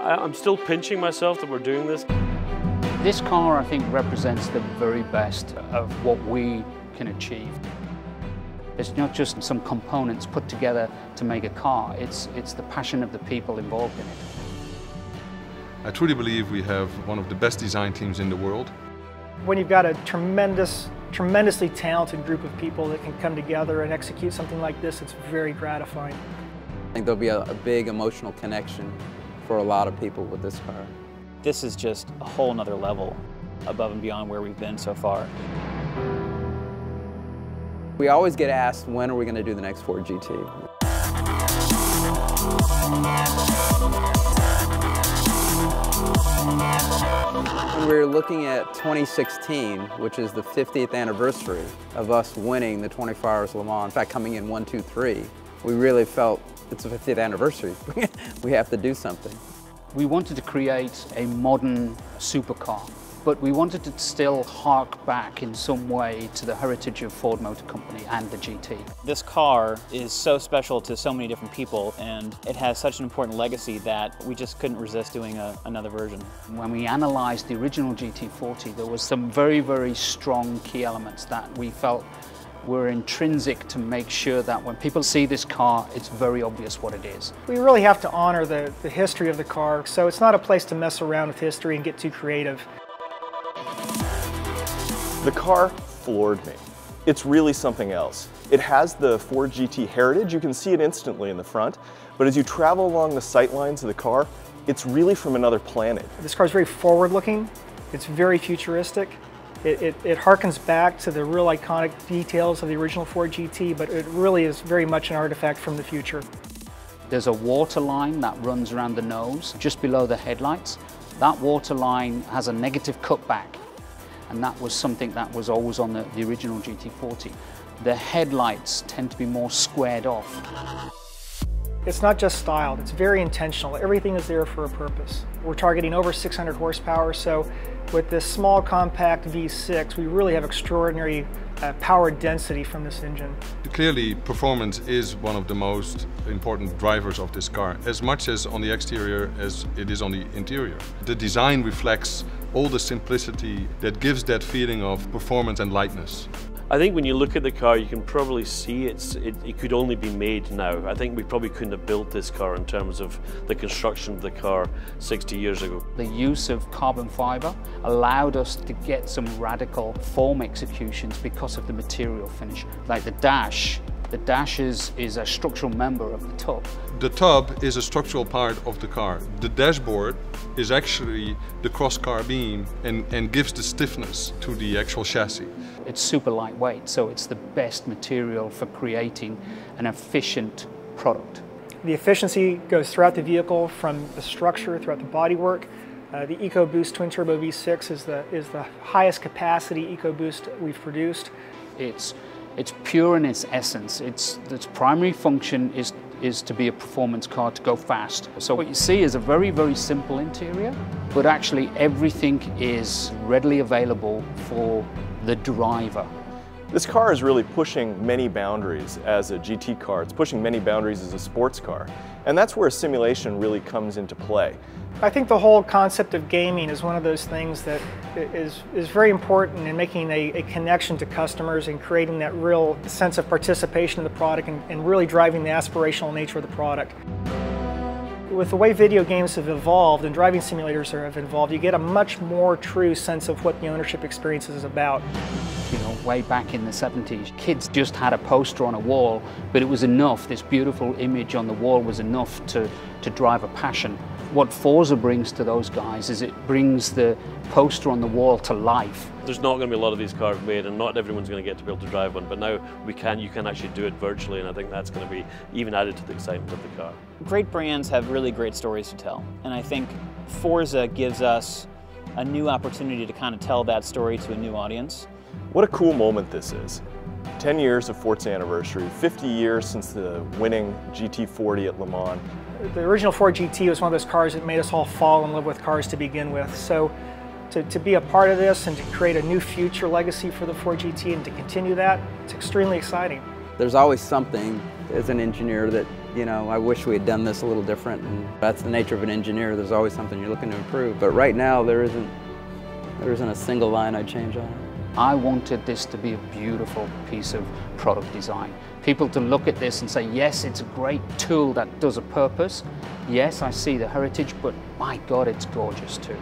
I'm still pinching myself that we're doing this. This car, I think, represents the very best of what we can achieve. It's not just some components put together to make a car, it's the passion of the people involved in it. I truly believe we have one of the best design teams in the world. When you've got a tremendously talented group of people that can come together and execute something like this, it's very gratifying. I think there'll be a big emotional connection for a lot of people with this car. This is just a whole nother level above and beyond where we've been so far. We always get asked, when are we going to do the next Ford GT? When we were looking at 2016, which is the 50th anniversary of us winning the 24 Hours Le Mans, in fact coming in 1, 2, 3, we really felt it's the 50th anniversary. We have to do something. We wanted to create a modern supercar, but we wanted to still hark back in some way to the heritage of Ford Motor Company and the GT. This car is so special to so many different people, and it has such an important legacy that we just couldn't resist doing another version. When we analysed the original GT40, there was some very, very strong key elements that we felt were intrinsic to make sure that when people see this car, it's very obvious what it is. We really have to honor the history of the car, so it's not a place to mess around with history and get too creative. The car floored me. It's really something else. It has the Ford GT heritage. You can see it instantly in the front, but as you travel along the sightlines of the car, it's really from another planet. This car is very forward-looking. It's very futuristic. It harkens back to the real iconic details of the original Ford GT, but it really is very much an artifact from the future. There's a water line that runs around the nose, just below the headlights. That water line has a negative cutback, and that was something that was always on the original GT40. The headlights tend to be more squared off. It's not just styled, it's very intentional. Everything is there for a purpose. We're targeting over 600 horsepower, so with this small compact V6, we really have extraordinary power density from this engine. Clearly, performance is one of the most important drivers of this car, as much as on the exterior as it is on the interior. The design reflects all the simplicity that gives that feeling of performance and lightness. I think when you look at the car, you can probably see it could only be made now. I think we probably couldn't have built this car in terms of the construction of the car 60 years ago. The use of carbon fiber allowed us to get some radical form executions because of the material finish. Like the dash is a structural member of the tub. The tub is a structural part of the car. The dashboard is actually the cross-car beam and gives the stiffness to the actual chassis. It's super lightweight, so it's the best material for creating an efficient product. The efficiency goes throughout the vehicle, from the structure, throughout the bodywork. The EcoBoost twin-turbo V6 is the highest capacity EcoBoost we've produced. It's pure in its essence. Its primary function is to be a performance car, to go fast. So what you see is a very, very simple interior, but actually everything is readily available for the driver. This car is really pushing many boundaries as a GT car. It's pushing many boundaries as a sports car. And that's where simulation really comes into play. I think the whole concept of gaming is one of those things that is very important in making a connection to customers and creating that real sense of participation in the product and really driving the aspirational nature of the product. With the way video games have evolved and driving simulators have evolved, you get a much more true sense of what the ownership experience is about. You know, way back in the 70s, kids just had a poster on a wall, but it was enough. This beautiful image on the wall was enough to drive a passion. What Forza brings to those guys is it brings the poster on the wall to life. There's not going to be a lot of these cars made, and not everyone's going to get to be able to drive one, but now you can actually do it virtually, and I think that's going to be even added to the excitement of the car. Great brands have really great stories to tell, and I think Forza gives us a new opportunity to kind of tell that story to a new audience. What a cool moment this is. 10 years of Forza anniversary, 50 years since the winning GT40 at Le Mans. The original Ford GT was one of those cars that made us all fall in love with cars to begin with. So to be a part of this and to create a new future legacy for the Ford GT and to continue that, it's extremely exciting. There's always something as an engineer that you know, I wish we had done this a little different, and that's the nature of an engineer. There's always something you're looking to improve, but right now there isn't a single line I'd change on it. I wanted this to be a beautiful piece of product design. People to look at this and say, yes, it's a great tool that does a purpose. Yes, I see the heritage, but my God, it's gorgeous too.